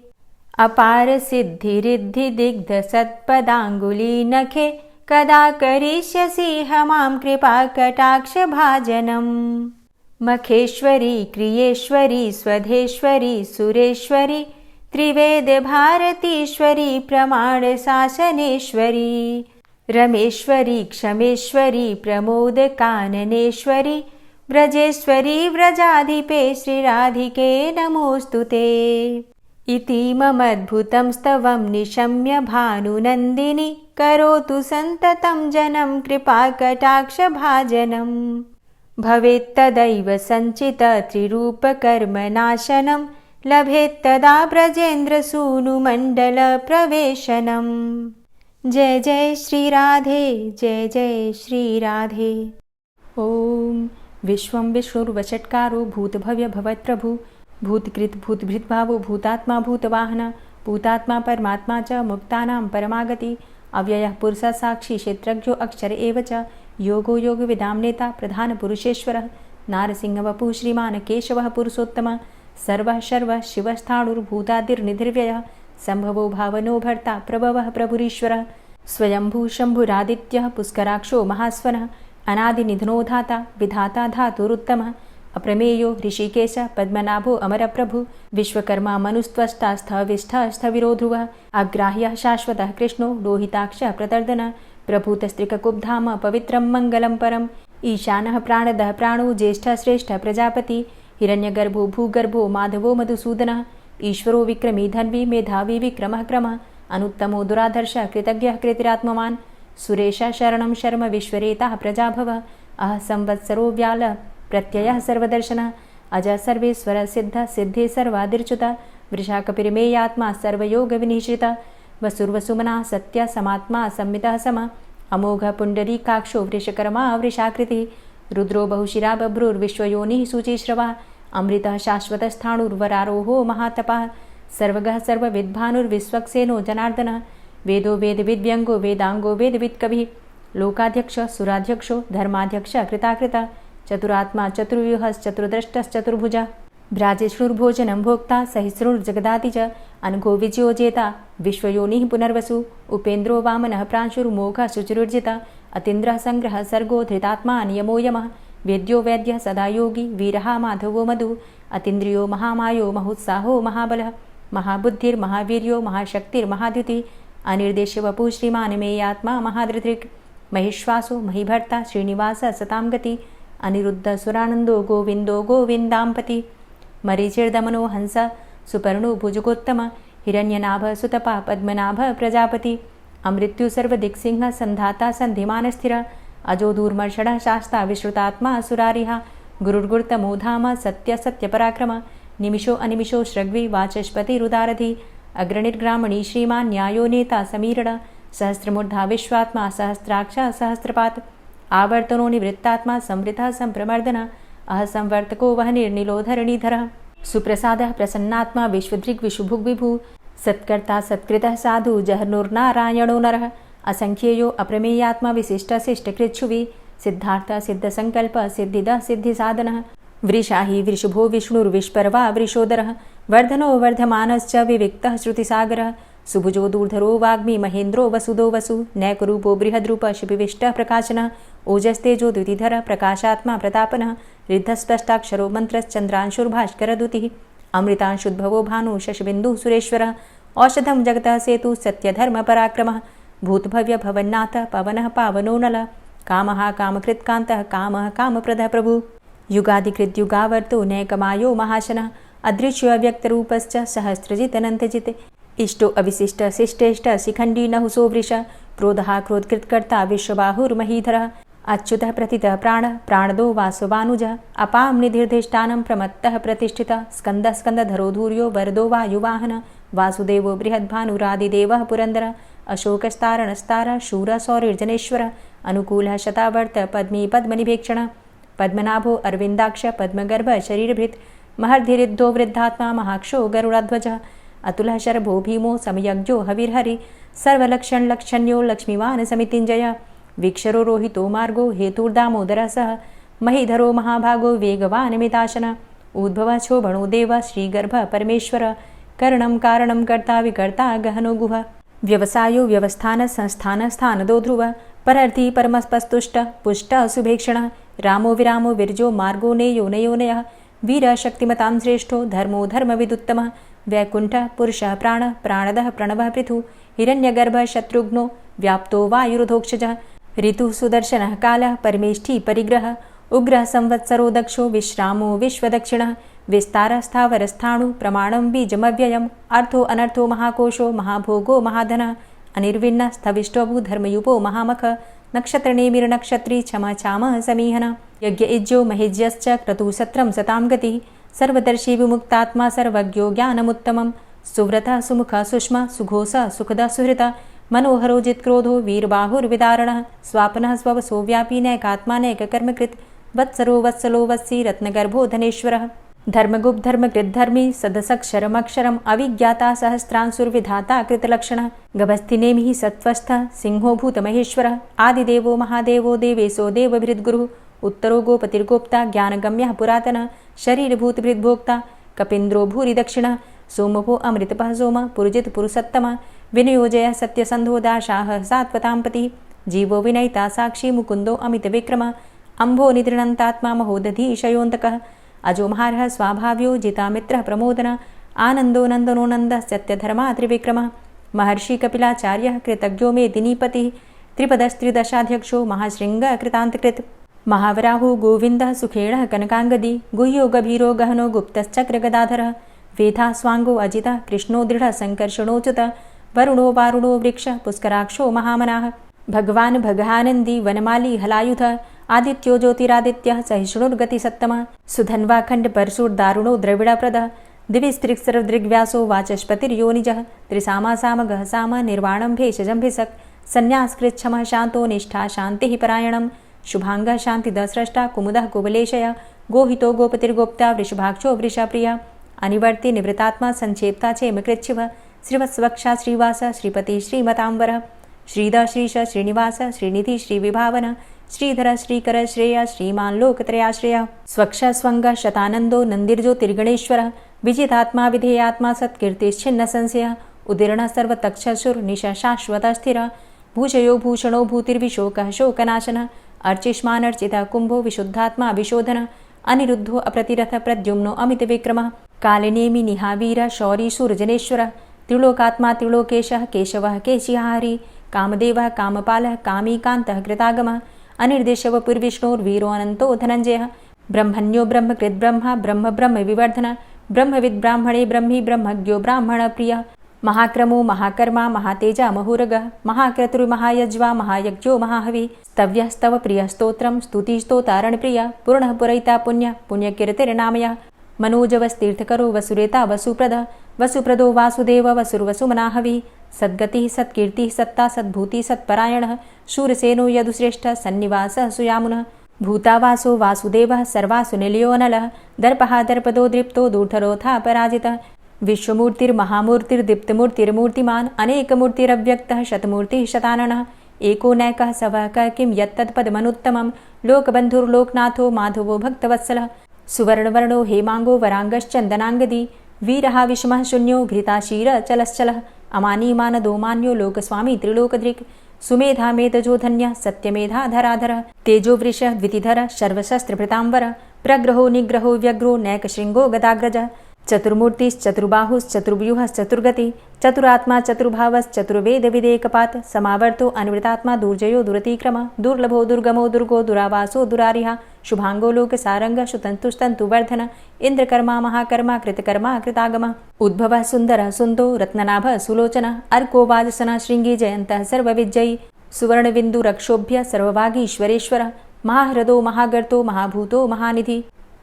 अपार सिद्धि रिद्धि दिग्ध सत्पदांगुली नखे कदा करिष्यसि मां कृपा कटाक्ष भाजनम्। मखेश्वरी क्रियेश्वरी स्वधेश्वरी सुरेश्वरी त्रिवेद भारतीश्वरी प्रमाण शासनेश्वरी रमेश्वरी क्षमेश्वरी प्रमोद काननेश्वरी व्रजेश्वरी व्रजाधिपे श्रीराधिके नमोस्तुते इतीममद्भुतं स्तवं निशम्य भानुनन्दिनी करोतु सन्ततं जनं कृपाकटाक्षभाजनम् भवेत्तदैव सञ्चित त्रिरूपकर्मनाशनं लभेत्तदा ब्रजेन्द्रसूनुमण्डलप्रवेशनम् जय जय श्री राधे जय जय श्री राधे। ओम विश्वं विष्णुर्वषट्कारो भूतभव्य भवत्प्रभु भूतकृत भूतभृद्भावो भूतात्मा भूतवाहन भूतात्मा परमात्मा च मुक्तानां परमागति अव्ययः पुरुषः साक्षी क्षेत्रज्ञो अक्षर एव च योगो योगविदां नेता प्रधानपुरुषेश्वरः नारसिंहवपुः श्रीमान् केशवः पुरुषोत्तमः सर्वः शर्वः शिवस्थाणुर्भूतादिर्निधिर्व्ययः सम्भवो भावनो भर्ता प्रभवः प्रभुरीश्वरः स्वयंभू शम्भुरादित्यः पुष्कराक्षो महास्वनः अनादिनिधनो धाता विधाता धातुरुत्तमः अप्रमेयो ऋषिकेश पद्मनाभो अमरप्रभु विश्वकर्मा मनुस्त्वष्टा स्थविष्ठः स्थविरो ध्रुवः अग्राह्यः शाश्वतः कृष्णो लोहिताक्षः प्रतर्दन प्रभूतस्त्रिककुब्धाम पवित्रं मङ्गलं परम् ईशानः प्राणदः प्राणो ज्येष्ठः श्रेष्ठः प्रजापति हिरण्यगर्भो भूगर्भो माधवो मधुसूदनः ईश्वरो विक्रमी धन्वी मेधावी विक्रमः क्रमः अनुत्तमो दुराधर्षः कृतज्ञः कृतिरात्मवान् सुरेशः शरणं शर्म विश्वरेताः प्रजाभवः अह संवत्सरो व्याल प्रत्ययः सर्वदर्शनः अज सर्वेश्वर सिद्ध सिद्धे सर्वादिर्च्युत वृषाकपिर्मेयात्मा सर्वयोगविनिश्रितः वसुर्वसुमना सत्य समात्मा संमितः सम अमोघ पुण्डरीकाक्षो वृषकर्मा वृषाकृतिः रुद्रो बहुशिरा बभ्रुर्विश्वयोनिः शुचिश्रवः अमृतः शाश्वतस्थाणुर्वरारोहो महातपः सर्वगः सर्वविद्भानुर्विश्वक्सेनो जनार्दनः वेदो वेदविद्व्यङ्गो वेदाङ्गो वेदवित्कविः लोकाध्यक्षः सुराध्यक्षो धर्माध्यक्षः कृताकृतः चतुरात्मा चतुर्व्यूहश्चतुर्द्रष्टश्चतुर्भुजः भ्राजेष्णुर्भोजनं भोक्ता सहिष्णुर्जगदाति च अनघो विजयोजेता विश्वयोनिः पुनर्वसु उपेन्द्रो वामनः प्रांशुर्मोघः शुचिरुर्जिता अतीन्द्रः सङ्ग्रहः सर्गो धृतात्मा नियमो यमः वेद्यो वैद्यः सदा योगी वीरः माधवो मधु अतीन्द्रियो महामायो महोत्साहो महाबलः महाबुद्धिर्महावीर्यो महाशक्तिर्महाद्युतिः अनिर्देश्यवपुः श्रीमान् मेयात्मा महाधृतिर् महिश्वासो महीभर्ता श्रीनिवासः सतां गति अनिरुद्ध सुरानन्दो गोविन्दो गोविन्दाम्पति मरीचिर्दमनो हंस सुपर्णो भुजगोत्तम हिरण्यनाभ सुतपा पद्मनाभ प्रजापति अमृत्यु सर्वदिक्सिंह संधाता सन्धिमानस्थिर अजो दूर्मर्षणः शास्ता विश्रुतात्मा सुरारिः गुरुर्गुर्तमो धाम सत्य सत्यपराक्रम निमिषो अनिमिषो श्रग्वी वाचस्पतिरुदारधि अग्रणिर्ग्रामणी श्रीमान् न्यायो नेता समीरण सहस्रमूर्धा विश्वात्मा सहस्राक्षा सहस्रपात् आवर्तनो निवृत्तात्मा संवृतः संप्रमर्दन अह संवर्तको वहनिर्निलोधरणीधरः सुप्रसादः प्रसन्नात्मा विश्वदृग्विशुभुग्विभु सत्कर्ता सत्कृतः साधु जहर्नुर्नारायणो नरः असंख्येयो अप्रमेयात्मा विशिष्टशिष्टकृच्छुवि सिद्धार्थ सिद्धसङ्कल्प सिद्धिदः सिद्धिसाधनः वृषाहि वृषभो विष्णुर्विष्पर्वा वृषोदरः वर्धनो वर्धमानश्च विविक्तः श्रुतिसागरः सुभुजो दूर्धरो वाग्मी महेन्द्रो वसुदो वसु नैकरूपो बृहद्रूप शिपिविष्टः प्रकाशनः ओजस्तेजो द्युतिधर प्रकाशात्मा प्रतापनः रिद्धस्पष्टाक्षरो मन्त्रश्चन्द्रांशुर्भास्करदुतिः अमृतांशुद्भवो भानु शशबिन्दुः सुरेश्वरः औषधं जगतः सेतु सत्यधर्मपराक्रमः भूतभव्य भवन्नाथ पवनः पावनो नलः कामः कामकृत्कान्तः कामः कामप्रदः प्रभु युगादिकृद्युगावर्तो नैकमायो महाशनः अदृश्यो अव्यक्तरूपश्च सहस्रजितनन्तजित् इष्टो अविशिष्ट शिष्टेष्ट शिखण्डी नहुसो वृष क्रोधः क्रोधकृत्कर्ता विश्वबाहुर्महीधरः अच्युतः प्रतितः प्राणः प्राणदो वासवानुजः अपां निधिर्धिष्ठानं प्रमत्तः प्रतिष्ठितः स्कन्दः स्कन्दधरो धूर्यो वरदो वायुवाहनः वासुदेवो बृहद्भानुरादिदेवः पुरन्दरः अशोकस्तारणस्तारः शूरः सौरिर्जनेश्वरः अनुकूलः शतावर्त पद्मी पद्मनिभेक्षणः पद्मनाभो अरविन्दाक्ष पद्मगर्भ शरीरभृत् महर्धिरिद्धो वृद्धात्मा महाक्षो गरुडाध्वजः अतुलः शरभो भीमो समयज्ञो हविर्हरि सर्वलक्षणलक्षण्यो लक्ष्मीवान् समितिञ्जयः वीक्षरो रोहितो मार्गो हेतुर्दामोदरः सह महीधरो महाभागो वेगवान् मिताशनः उद्भवः क्षोभणो देव श्रीगर्भ परमेश्वर करणं कारणं कर्ता विकर्ता गहनो गुह व्यवसायो व्यवस्थान संस्थान स्थानदो ध्रुव परर्थी परमस्पस्तुष्ट पुष्ट सुभेक्षणः रामो विरामो विरजो मार्गो नेयो नयोनयः वीरः शक्तिमतां श्रेष्ठो धर्मो धर्मविदुत्तमः वैकुण्ठः पुरुषः प्राणः प्राणदः प्रणवः पृथु हिरण्यगर्भः शत्रुघ्नो व्याप्तो वायुरुधोक्षजः ऋतुः सुदर्शनः कालः परमेष्ठी परिग्रहः उग्रः संवत्सरो दक्षो विश्रामो विश्वदक्षिणः विस्तारस्थावरस्थाणु प्रमाणं बीजमव्ययम् अर्थो अनर्थो महाकोशो महाभोगो महाधनः अनिर्विण्णः स्थविष्टोभू धर्मयुपो महामख नक्षत्रनेमिर्नक्षत्री क्षमा क्षामः समीहन यज्ञ इज्जो महेज्यश्च क्रतुसत्रं सतां गतिः सर्वदर्शी विमुक्तात्मा सर्वज्ञो ज्ञानमुत्तमं सुव्रतः सुमुखः सुष्मा सुघोषः सुखदः सुहृतः मनोहरो जित्क्रोधो वीरबाहुर्विदारणः स्वापनः स्ववसो व्यापी नैकात्मा नैककर्मकृत् वत्सरो वत्सलो वत्सी रत्नगर्भो धनेश्वरः धर्मगुप्त धर्मकृद्धर्मी सदसक्षरमक्षरम् अविज्ञाता सहस्रांशुर्विधाता कृतलक्षणः गभस्तिनेमिः सत्त्वस्थः सिंहो भूतमहेश्वरः आदिदेवो महादेवो देवेशो देवभृद्गुरुः उत्तरो गोपतिर्गोप्ता ज्ञानगम्यः पुरातनः शरीरभूतभृद्भोक्ता कपीन्द्रो भूरि दक्षिणः सोमभो अमृतपः सोम पुरुजित पुरुषोत्तमः विनयोजयः सत्यसन्धो दाशाः सात्वतां पतिः जीवो विनयिता साक्षी मुकुन्दो अमितविक्रमः अम्भो निद्रणन्तात्मा महोदधीशयोऽन्तकः अजोमहारः स्वाभाव्यो जितामित्रः प्रमोदनः आनन्दो नन्दनो नन्दः सत्यधर्मा त्रिविक्रमः महर्षि कपिलाचार्यः कृतज्ञो मेदिनीपतिः त्रिपदस्त्रिदशाध्यक्षो महाशृङ्गः कृतान्तकृत् महावराहो गोविन्दः सुखेणः कनकाङ्गदी गुह्यो गभीरो गहनो गुप्तश्चक्रगदाधरः वेधा स्वाङ्गो अजितः कृष्णो दृढः सङ्कर्षणोच्युतः वरुणो वारुणो वृक्षः पुष्कराक्षो महामनाः भगवान् भगानन्दी वनमाली हलायुधः आदित्यो ज्योतिरादित्यः सहिष्णुर्गतिसत्तमः सुधन्वाखण्डपरशुर्दारुणो द्रविडप्रदः दिविस्त्रिक्सर्वदृग्व्यासो वाचस्पतिर्योनिजः त्रिसामासामगः साम निर्वाणं भेषजम्भिषक् सन्न्यासकृच्छमः शान्तो निष्ठा शान्तिः परायणं शुभाङ्गः शान्तिदस्रष्टा कुमुदः कुवलेशयः गोहितो गोपतिर्गोप्ता वृषभाक्षो वृषाप्रियः अनिवर्ति निवृतात्मा संक्षेप्ता चेमकृच्छिवः श्रीवत्सवक्षा श्रीवास श्रीपति श्रीमतांबरः श्रीधर श्रीश श्रीनिवास श्रीनिधि श्रीविभावन श्रीधर श्रीकर श्रेय श्रीमान् लोकत्रयाश्रयः स्वक्ष स्वङ्ग शतानन्दो नन्दिर्ज्योतिर्गणेश्वरः विजितात्मा विधेयात्मा सत्कीर्तिश्छिन्न संशयः उदीर्णः सर्वतक्षसुर्निश शाश्वतः स्थिरः भूषयो भूषणो भूतिर्विशोकः शोकनाशनः अर्चिष्मानर्चितः कुम्भो विशुद्धात्मा विशोधनः अनिरुद्धो अप्रतिरथ प्रद्युम्नो अमितविक्रमः कालिनेमि निहावीर शौरी शूरजनेश्वरः त्रिलोकात्मा त्रिलोकेशः केशवः केशिहारी कामदेवः कामपालः कामीकान्तः कृतागमः अनिर्देशवपुर्विष्णोर्वीरो अनन्तो धनञ्जयः ब्रह्मण्यो ब्रह्मकृद्ब्रह्मा ब्रह्म ब्रह्म विवर्धनः ब्रह्मविद्ब्राह्मणे ब्रह्मी ब्रह्मज्ञो ब्राह्मणप्रियः महाक्रमो महाकर्मा महातेजा महुरगः महाक्रतुर्महायज्वा महायज्ञो महाहवि स्तव्यः स्तव प्रियः स्तोत्रं स्तुतिस्तोतारणप्रियः पूर्णः पुरैता पुण्यः पुण्यकीर्तिर्नामयः मनोजवस्तीर्थकरो वसुरेता वसुप्रदः वसुप्रदो वासुदेव वसुर्वसुमनाहवि सद्गतिः सत्कीर्तिः सत्ता सद्भूतिः सत्परायणः शूरसेनो यदुश्रेष्ठः सन्निवासः सुयामुनः भूतावासो वासुदेवः सर्वासु निलयोऽनलः दर्पः दर्पदो दृप्तो दूर्धरोऽथा पराजितः विश्वमूर्तिर्महामूर्तिर्दीप्तमूर्तिर्मूर्तिमान् अनेकमूर्तिरव्यक्तः शतमूर्तिः शताननः एको नैकः सवः किं यत्तत्पदमनुत्तमं लोकबन्धुर्लोकनाथो माधवो भक्तवत्सलः सुवर्णवर्णो हेमाङ्गो वराङ्गश्चन्दनाङ्गदी वीरः विषमः शून्यो घृताशीरचलश्चलः अमानीमानदो मान्यो लोकस्वामी त्रिलोकदृक् सुमेधा मेधजो धन्यः सत्यमेधाधराधरः तेजोवृषः द्वितिधरः सर्वशस्त्रभृताम्बरः प्रग्रहो निग्रहो व्यग्रो नैकशृङ्गो गदाग्रजः चतुर्मूर्तिश्चतुर्बाहुश्चतुर्व्यूहश्चतुर्गति चतुरात्मा चतुर्भावश्चतुर्वेदविदेकपात् समावर्तो अनिवृतात्मा दुर्जयो दुरतिक्रमः दुर्लभो दुर्गमो दुर्गो दुरावासो दुरारिहा शुभाङ्गो लोकसारङ्गः शुतन्तुस्तन्तुवर्धन इन्द्रकर्मा महाकर्मा कृतकर्मा कृतागमः उद्भवः सुन्दरः सुन्दो रत्ननाभः सुलोचनः अर्को वाजसनः शृङ्गी जयन्तः सर्वविजयी सुवर्णबिन्दुरक्षोभ्य सर्वभागीश्वरेश्वरः महाह्रदो महागर्तो महाभूतो महानिधि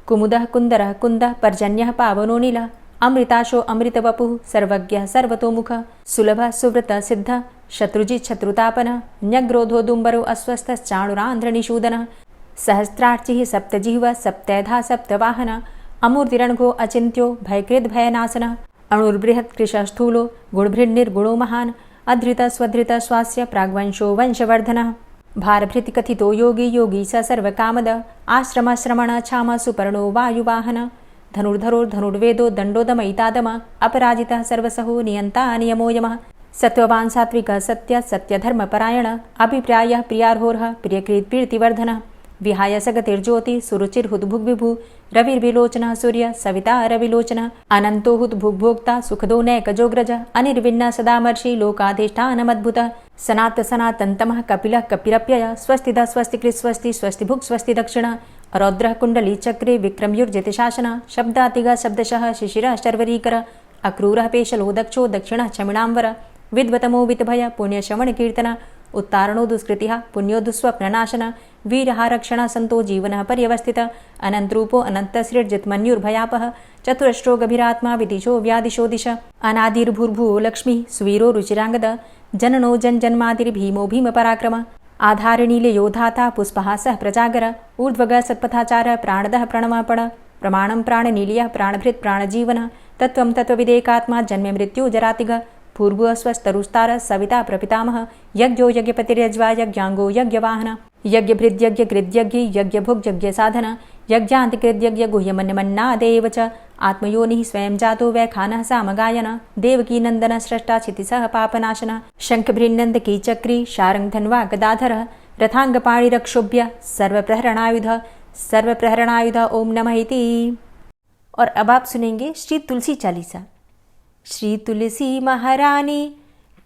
कुमुदः कुन्दरः कुन्दः पर्जन्यः पावनो नीलः अमृताशो अमृतवपुः सर्वज्ञः सर्वतोमुखः सुलभः सुव्रतः सिद्धः शत्रुजित् शत्रुतापनः न्यग्रोधो दुम्बरो अस्वस्थश्चाणुरान्ध्रनिषूदनः सहस्रार्चिः सप्तजिह्वः सप्तैधा सप्तवाहनः अमूर्तिरणघो अचिन्त्यो भयकृद्भयनाशनः अणुर्बृहत् कृशस्थूलो गुणभृन्निर्गुणो महान् अधृतः स्वधृतः स्वास्य प्राग्वंशो वंशवर्धनः भारभृतिकथितो योगी योगी स सर्वकामद आश्रमश्रमण क्षाम सुपर्णो वायुवाहन धनुर्धरोर्धनुर्वेदो दण्डोदमयितादम अपराजितः सर्वसहो नियन्ता नियमो यमः सत्त्ववान् सात्विकः सत्य सत्यधर्मपरायण अभिप्रायः प्रियार्होर्ह प्रियकृत् प्रीतिवर्धनः विहाय सगतिर्ज्योति सुरुचिर्हुद्भुग् विभु रविर्विलोचनः सूर्य सविता रविलोचनः अनंतो हुद्भुग्भोक्ता सुखदो नैकजोग्रज अनिर्विण्ण सदामर्षि लोकाधिष्ठानमद्भुतः सनात सनातन्तमः कपिलः कपिरप्यय स्वस्तिदा स्वस्तिकृत् स्वस्ति स्वस्तिभुक् स्वस्ति दक्षिणः रौद्रः कुण्डली चक्रे विक्रमयुर्जितशासनः शब्दातिगः शब्दशः शिशिरः शर्वरीकरः अक्रूरः पेशलो दक्षो दक्षिणः क्षमिणाम्बर विद्वतमो वितभय पुण्यश्रवणकीर्तन उत्तारणो दुष्कृतिः पुण्यो दुःस्वप्ननाशन वीरः रक्षणः सन्तो जीवनः पर्यवस्थितः अनन्तरूपो अनन्तश्रीर्जितमन्युर्भयापः चतुरश्रो गभीरात्मा विदिशो व्यादिशो दिश अनादिर्भूर्भुवो लक्ष्मीः सुवीरो रुचिराङ्गद जननो जन्मादिर्भीमो भीमपराक्रम आधारनीलयोधाता पुष्पहासः प्रजागर ऊर्ध्वगः सत्पथाचार प्राणदः प्रणमापण प्रमाणं प्राणनीलयः प्राणभृत् प्राणजीवनः तत्त्वं तत्त्वविदेकात्मा जन्म मृत्यु जरातिग पूर्व स्वस्तरुस्तार सविता प्रपितामह यज्ञो यज्ञपतिर्यज्वा यज्ञांगो यज्ञवाहन यज्ञभृद्यज्ञ कृद्यज्ञ यज्ञभुग् यज्ञसाधन यज्ञान्तिकृद्यज्ञ गुह्यमन्यमन्नादेव च आत्मयोनिः स्वयं जातो वैखानः सामगायन देवकी नंदन स्रष्टा क्षितिसः पापनाशन शंखभृन्नंद कीचक्री शारंगधन्वा गदाधर रथांगपाणिरक्षोभ्य सर्वप्रहरणायुध ओम नमः इति। और अब आप सुनेंगे श्री तुलसी चालीसा। श्री तुलसी महारानी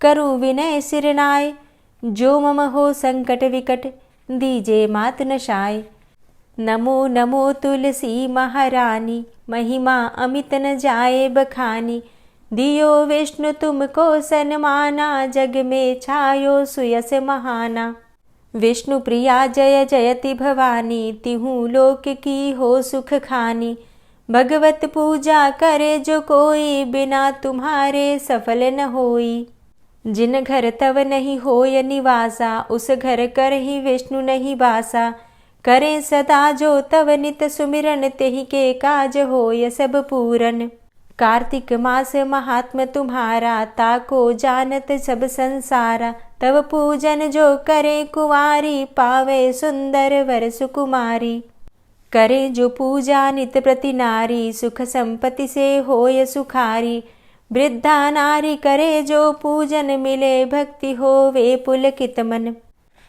करु विनय सिरनाय जो मम हो संकट विकट दीजे मात नशाय। नमो नमो तुलसी महारानी महिमा अमित न जाए बखानी दियो विष्णु तुमको सन्माना जग में छायो सुयस महाना। विष्णु प्रिया जय जयति भवानी तिहु लोक की हो सुख खानी। भगवत पूजा करे जो कोई बिना तुम्हारे सफल न होई। जिन घर तव नहीं होय निवासा उस घर कर ही विष्णु नहीं बासा। करे सदा जो तव नित सुमिरन तेहि के काज होय सब पूरन। कार्तिक मास महात्म तुम्हारा ताको जानत सब संसारा। तव पूजन जो करे कुंवारी पावे सुंदर वर सुकुमारी। करे जो पूजा नित प्रति नारी सुख संपत्ति से होय सुखारी। वृद्धा नारी करे जो पूजन मिले भक्ति होवे पुलकित मन।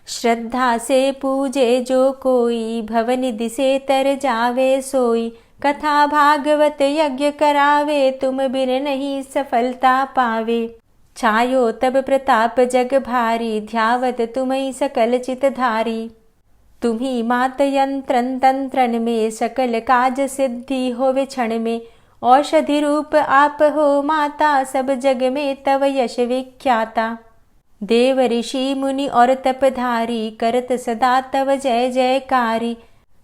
श्रद्धा से पूजे जो कोई भवनिधि से तर जावे सोई। कथा भागवत यज्ञ करावे तुम बिन नहीं सफलता पावे। छायो तब प्रताप जग भारी ध्यावत तुम्हीं सकल चित धारी। तुम्ही मात यंत्रन तंत्रन में सकल काज सिद्धि होवे क्षण में। औषधि रूप आप हो माता सब जग में तव यश विख्याता। देव ऋषि मुनि और तपधारी करत सदा तव जय जयकारी।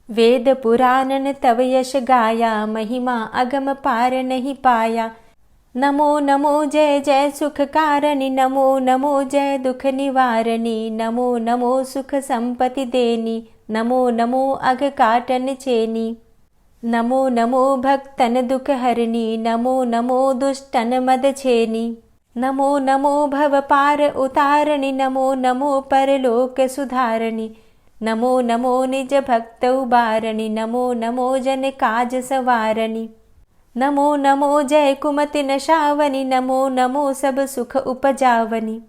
वेद पुराणन तव यश गाया महिमा अगम पार नहीं पाया। नमो नमो जय जय सुख कारणी नमो नमो जय दुख निवारणी। नमो नमो सुख संपत्ति देनी नमो नमो अघ काटन चेनी। नमो नमो भक्तन दुख हरणी नमो नमो दुष्टन मद छेनी। नमो नमो भव पार उतारणी नमो नमो परलोक सुधारणी। नमो नमो निज भक्त उबारणी नमो नमो जन काज सवारणी। नमो नमो जय कुमति नशावनी नमो नमो सब सुख उपजावनी।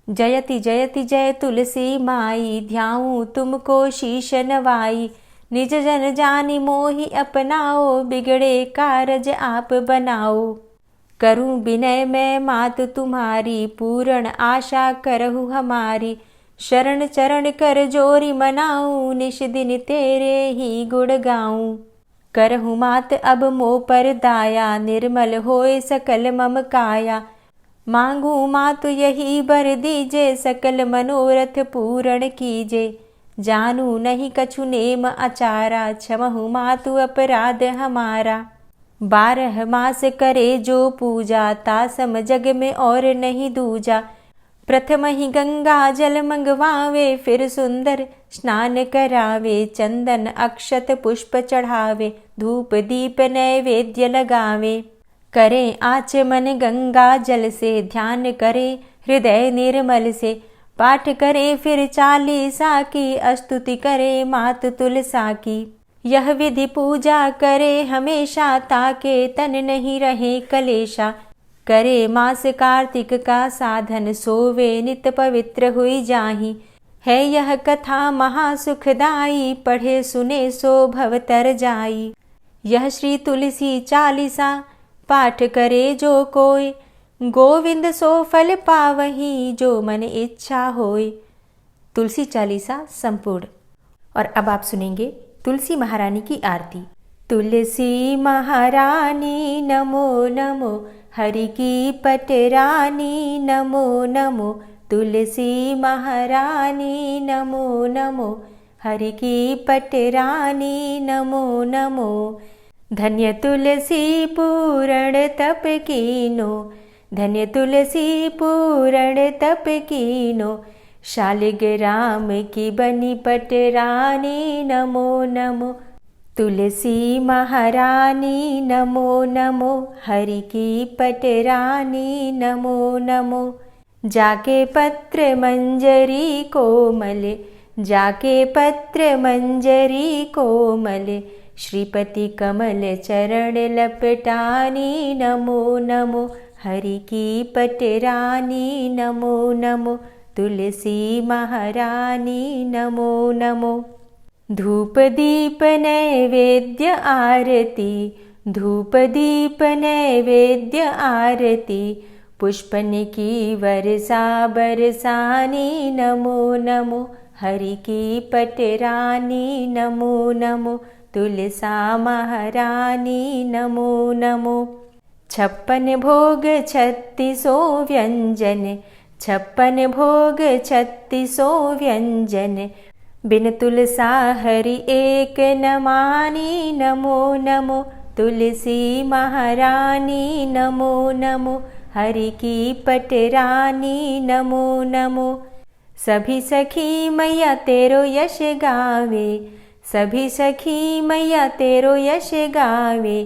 जयति जयति जय तुलसी माई ध्याऊं तुमको शीश नवाई। निज जन जानी मोहि अपनाओ बिगड़े कारज आप बनाओ। करूं विनय मैं मात तुम्हारी पूर्ण आशा करहु हमारी। शरण चरण कर जोरी मनाऊं निश दिन तेरे ही गुण गाऊं। करहु मात अब मोह पर दाया निर्मल होए सकल मम काया। मांगू मातु यही बर दीजे सकल मनोरथ पूर्ण कीजे। जानू नहीं कछु नेम आचारा क्षमहु मातु अपराध हमारा। 12 मास करे जो पूजा तासम जग में और नहीं दूजा। प्रथम ही गंगा जल मंगवावे फिर सुंदर स्नान करावे। चंदन अक्षत पुष्प चढ़ावे धूप दीप नैवेद्य लगावे। करे आचमन गंगा जल से ध्यान करे हृदय निर्मल से। पाठ करे फिर चालीसा की स्तुति करे मात तुलसा की। यह विधि पूजा करे हमेशा ताके तन नहीं रहे कलेशा। करे मास कार्तिक का साधन सोवे नित पवित्र हुई जाहि। है यह कथा महासुखदाई, पढ़े सुने सो भव तर जाई। यह श्री तुलसी चालीसा, पाठ करे जो कोय, गोविंद सो फल पावही, जो मन इच्छा होय। तुलसी चालीसा संपूर्ण। और अब आप सुनेंगे तुलसी महारानी की आरती। तुलसी महारानी नमो नमो, हरि की पटरानी नमो नमो। तुलसी महारानी नमो नमो, हरि की पटरानी नमो नमो। धन्य तुलसी पूर्ण तप कीनो, धन्य तुलसी पूर्ण तप कीनो। शालिग्राम की बनी पटरानी नमो नमो। तुलसी महारानी नमो नमो, हरि की पटरानी नमो नमो। जाके पत्र मंजरी कोमल, जाके पत्र मंजरी कोमल। श्रीपति कमल चरण लपटानी नमो नमो, हरि की पटरानी नमो नमो। तुलसी महारानी नमो नमो। धूप दीप नैवेद्य आरती, धूप दीप नैवेद्य आरती। पुष्पन की वर्षा बरसानी नमो नमो, हरि की पटरानी नमो नमो। तुलसा महारानी नमो नमो। 56 भोग 36 व्यंजन, 56 भोग 36 व्यंजन। बिन तुलसा हरि एक न मानी नमो नमो। तुलसी महारानी नमो नमो, हरि की पटरानी नमो नमो। सभी सखी मैया तेरो यश गावे, सभी सखी मैया तेरो यश गावे।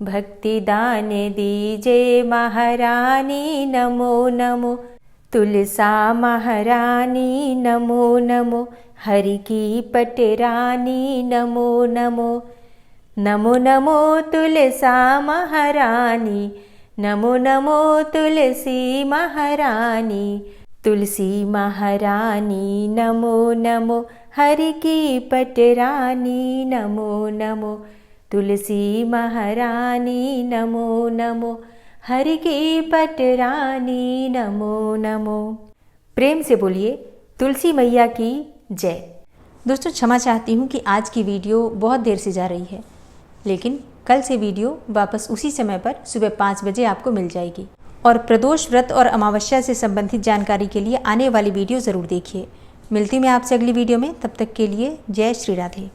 भक्ति दान दीजे महारानी नमो नमो। तुलसा महारानी नमो नमो, हरि की पटरानी नमो नमो। नमो नमो तुलसा महारानी, नमो नमो तुलसी महारानी। तुलसी महारानी नमो नमो, हरि की पटरानी नमो नमो। तुलसी महारानी नमो नमो, हरि की पटरानी नमो नमो। प्रेम से बोलिए तुलसी मैया की जय। दोस्तों क्षमा चाहती हूँ कि आज की वीडियो बहुत देर से जा रही है, लेकिन कल से वीडियो वापस उसी समय पर सुबह 5 बजे आपको मिल जाएगी। और प्रदोष व्रत और अमावस्या से संबंधित जानकारी के लिए आने वाली वीडियो ज़रूर देखिए। मिलती मैं आपसे अगली वीडियो में, तब तक के लिए जय श्री राधे।